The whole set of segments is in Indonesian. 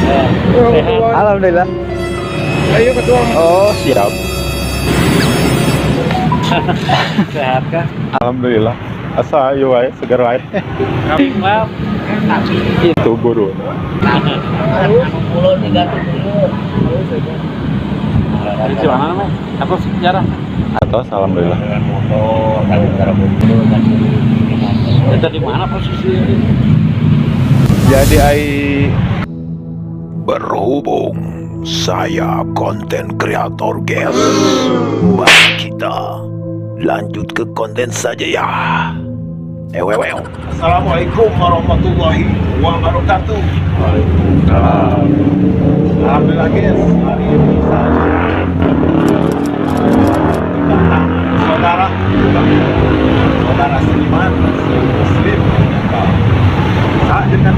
Sehat. Alhamdulillah. Ayo ketua. Oh, siap. Sehat kan? Alhamdulillah. Asa ayo wae, segar wae. Kambing mah Itu guru. Pulau digantung dulu. di mana namanya? Apa sejarah? Atos alhamdulillah. Motor, kalau cara motor kan Kita di mana posisi? Jadi ai Berhubung saya konten kreator guys, mari kita lanjut ke konten saja ya. Assalamualaikum warahmatullahi wabarakatuh. Waalaikumsalam. Alhamdulillah guys, hari ini saya tentang saudara seniman muslim saya dengan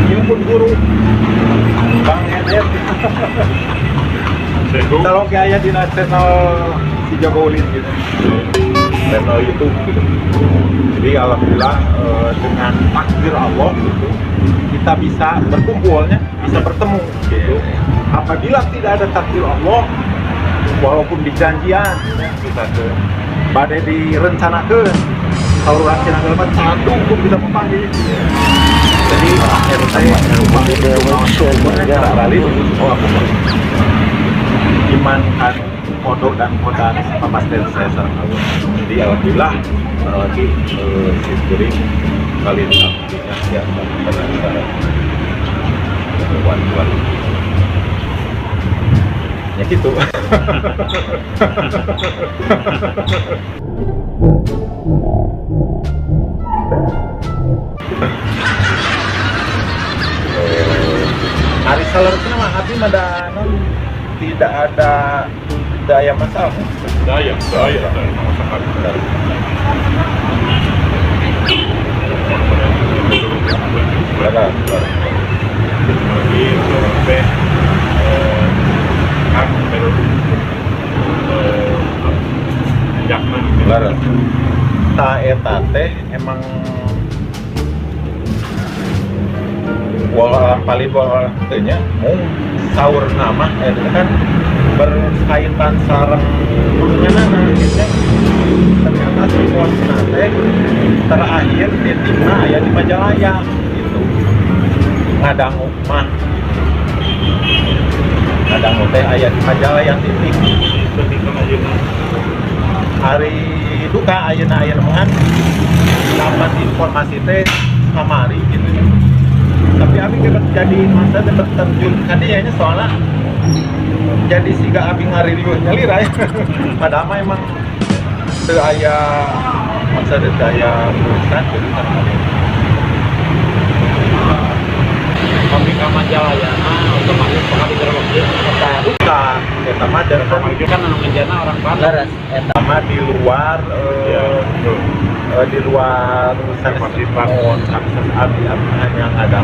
ini pun guru Bang Edet. Kalau kayak di channel si Joko Ulin gitu, channel YouTube gitu. Jadi alhamdulillah dengan takdir Allah gitu, kita bisa berkumpulnya, bisa bertemu gitu. Apabila tidak ada takdir Allah, walaupun di janjian kita ke badai direncanakan, kalau rencana kelebat satu pun bisa memanggil. Jadi RT iman kan kodok dan kodan papasten saya serta. Jadi alhamdulillah di Sikuring kali ini ya buat ya gitu. Hari selanjutnya mah hati madanon tidak ada daya masalah. Daya masakan. Ta eta teh emang paling nya sahur nama itu kan berkaitan sarang dunia nana gitu. Ternyata si bos nate terakhir di timna ya di Majalaya gitu. Ngadangu teh aya di Majalaya titik hari duka ayeuna mengan dapat informasi teh kamari gitu. Tapi abi jadi masa terjun kadianya soalnya jadi siga abi ngaririuh nyalira ya. Padahal mah emang teu aya masa teu aya urusan jadi kan Kambing ka Majalaya otomatis bakal digerebek duka eta mah dan itu kan anu ngejana orang Padang. laras eta sama di luar di luar mohon akses abi hanya ada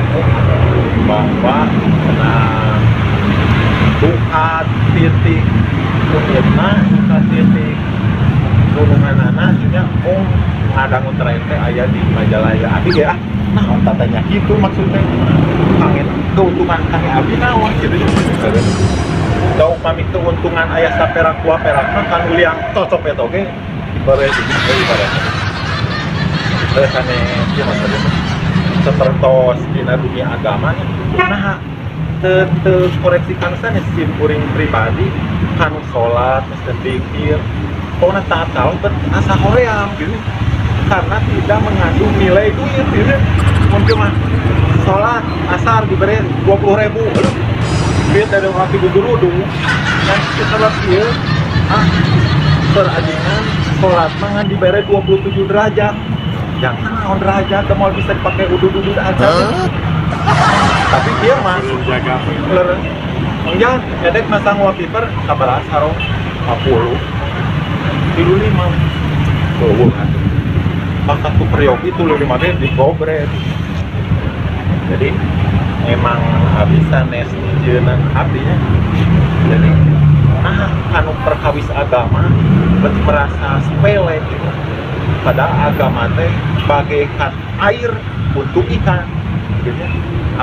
bahwa kena duka titik kunirna duka titik gunungan anak juga ngadang terakhir teh aya di Majalaya abi ya nah tatanya gitu maksudnya kangen keuntungan kang abi naon gitu jauh pamit keuntungan ayah saperak dua perak kan uliang cocok eta oge beres ibaratnya terkane ieu maksudnya sepertos dina dunia agama nah teu koreksi kangsan sim kuring pribadi kanu salat mesti zikir pokona taat taubat asa hoream gitu karena tidak mengandung nilai duit gitu mungkin mah salat asar diberi 20.000 duit dari hati guru dan sebab ieu perajingan salat mah diberi 27 derajat jangan naon derajat mau bisa dipakai udu-udu aja tapi dia mah Jaga ler enggak edek masang wallpaper sabar sarong 50 tilu 5 tuh kan bakat tuh periok itu lu 5 di gobret jadi emang habis sanes jeunan abdinya jadi anu perkawis agama berarti merasa sepele gitu pada agama teh bagaikan air untuk ikan. Gitu ya.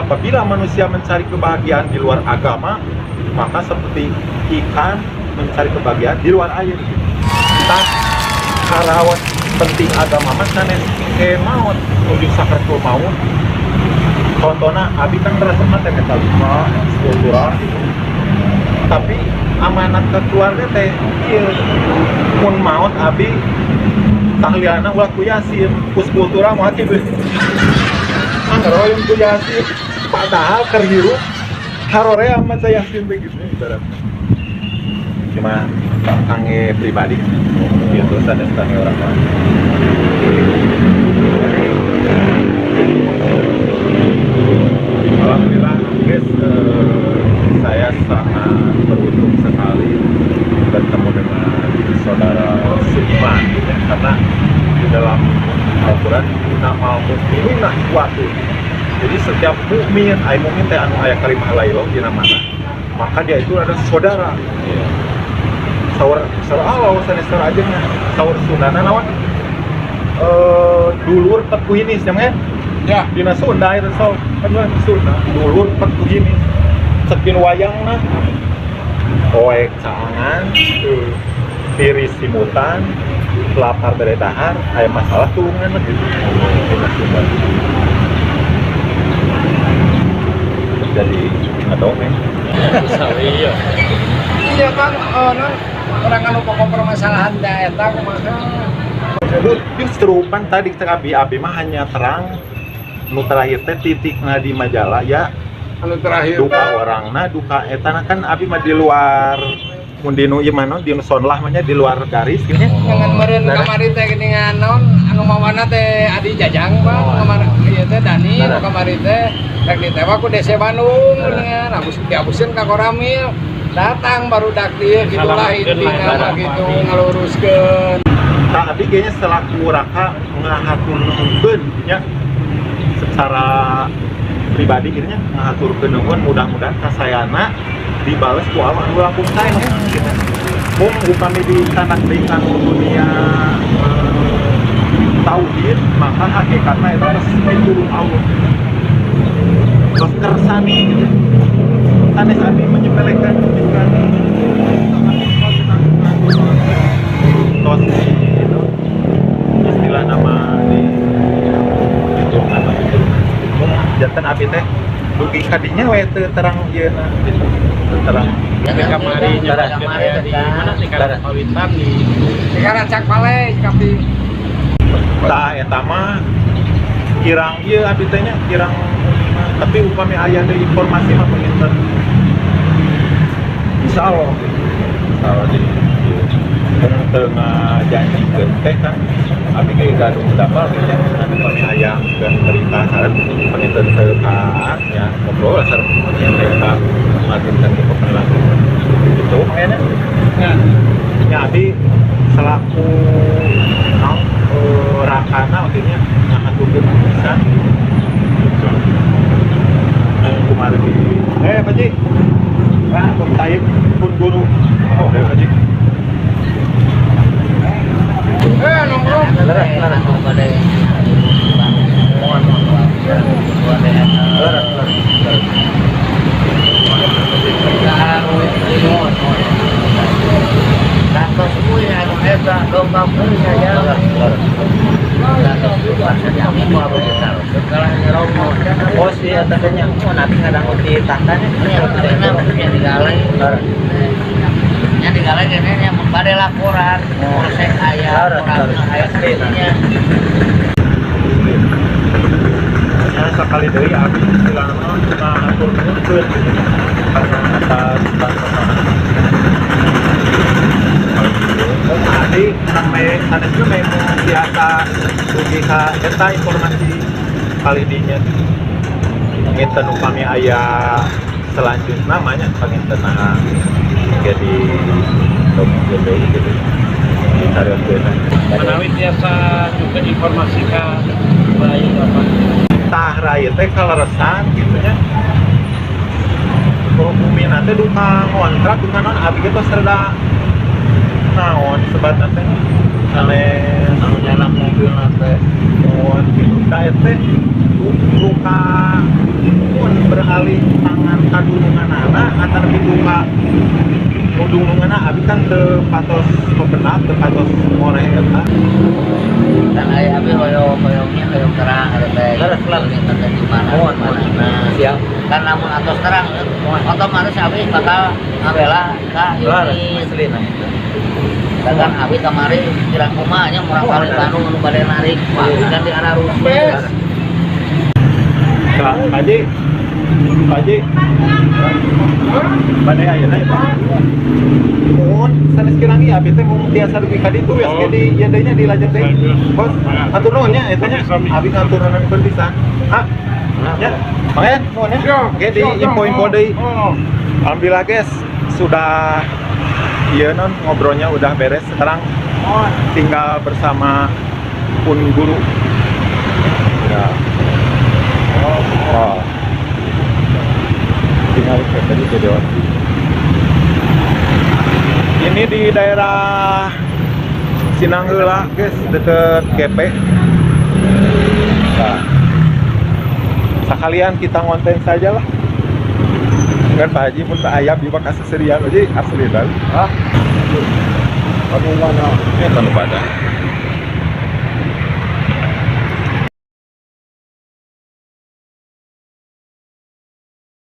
Apabila manusia mencari kebahagiaan di luar agama, maka seperti ikan mencari kebahagiaan di luar air. Kita karawat penting agama mah sanes ke maut, nuju sakratul maut. Contohnya, abi kan berasa mah teh katalikma, kultural. Tapi amanat ke keluarga teh ieu mun maut abi tahliana ulah ku yasin, kus kultural moal kieu. Anggaroyong ku yasin, padahal keur hirup harorea mah saya yasin begitu ibaratnya. Cuma kangge pribadi gitu sanes kangge orang lain. Alhamdulillah guys, saya sangat beruntung sekali bertemu dengan saudara seiman gitu ya. Karena di dalam Al-Quran nama mukminun kuatu. Jadi setiap mukmin, mukmin teh anu aya kalimah la ilaha dina mana, maka dia itu adalah saudara. Saur Allah sanes aja nya. Saur Sundana naon? Dulur pekuhinis ya mah. Ya, dina Sunda itu so, kan Sunda. Dulur pekuhinis. Cekin wayangna. Oek caangan, tiris simutan, lapar dari dahar, aya masalah tulungan gitu. Dina Sunda. Jadi ngadongeng. Iya. Iya kan, orang anu pokok permasalahan daerah kumaha. Justru pan tadi abi mah hanya terang nu terakhir teh titikna di majalah ya Anu terakhir duka orangna duka etana kan abi mah di luar mun di nu ieu mah di nu sonlah mah nya di luar garis kieu nya. Jangan meureun kamari teh geuningan naon anu mawana teh Adi Jajang Bang, kamari ieu teh Dani nu kamari teh rek ditewa ku DC Bandung geuningan diabuseun ka Koramil. Datang baru dak dieu gitulah intina mah gitu ngaluruskeun. Tah abi kayaknya selaku raka ngahaturkeun nya secara pribadi gitu nya ngahaturkeun nuhun mudah-mudahan kasayana dibales ku Allah anu lampung sae nya gitu. Mun upami ditanakdekan dunia tauhid maka hakikatna eta geus pitulung Allah. Geus kersani gitu. Sanes abi menyepelekan dengan tos itu istilah nama di itu nama itu jantan abi teh dugi kadinya we teu terang ieu na gitu terang Tapi kamari jalan di mana sih kalau Pawitan di Karacak Pale kapi tah eta mah kirang ieu abi teh nya kirang tapi upami aya deui informasi mah penginten insyaallah jadi tengah janjikeun teh kan abi ge gaduh dapal ge nya anu upami aya keun cerita sareng penginten teu ka nya ngobrol sareng penginten ka majukeun ke pelaku gitu kayaknya nya abi selaku rakana maksudnya ngahaturkeun pisan kemarin Pak Ji Pak Taib pun guru Pak Ji nongkrong Oh sih, tandanya mau nanti kadang di tandanya nya digalai gini nya bade laporan polsek aya orang aya sedinya nya sekali deui abi istilahna ngatur nuhun atas bantuan tadi sampai sanes ge memang biasa dugi ka eta informasi kali dinya nginten upami aya selanjutnya namanya penginten jadi dokumen gitu dicari menawi tiasa juga informasikan baik apa tah raya teh kaleresan gitu nya umumnya nanti duka ngontrak dengan non abi kita serda naon sebatna teh misalnya Anu nyelam mobil nanti. mohon gitu da teh luka mun beralih tangan kadunungan anak antar dibuka kadunungan abi kan teu patos pepenat teu patos moreh eta Dan ayah abi hoyong-hoyongnya hoyong terang ada teh. Terus di mana? Mohon, Nah, siap. kan namun atos terang otomatis abi bakal ngabela ka ini asli nah dagang abi kamari kira kumanya murah kali Bandung nu bade narik kan di arah Rumpes. Kak Haji Haji pada ayeuna ya Pak mohon sanes kirang ieu abi teh mun tiasa dugi ka ditu ya di ieu deui nya di lajeng deui bos atur nuhun nya eta nya abi ngaturankeun pisan ah ya pangen nuhun ya oke di info-info deui alhamdulillah guys sudah iya non ngobrolnya udah beres sekarang tinggal bersama pun guru ya oh tinggal tadi video ini di daerah Sinangheula guys deket GP nah, sekalian kita ngonten saja lah kan Pak Haji pun tak ayam di Bekasi serian aja asli dan ah aduh mana ini kan pada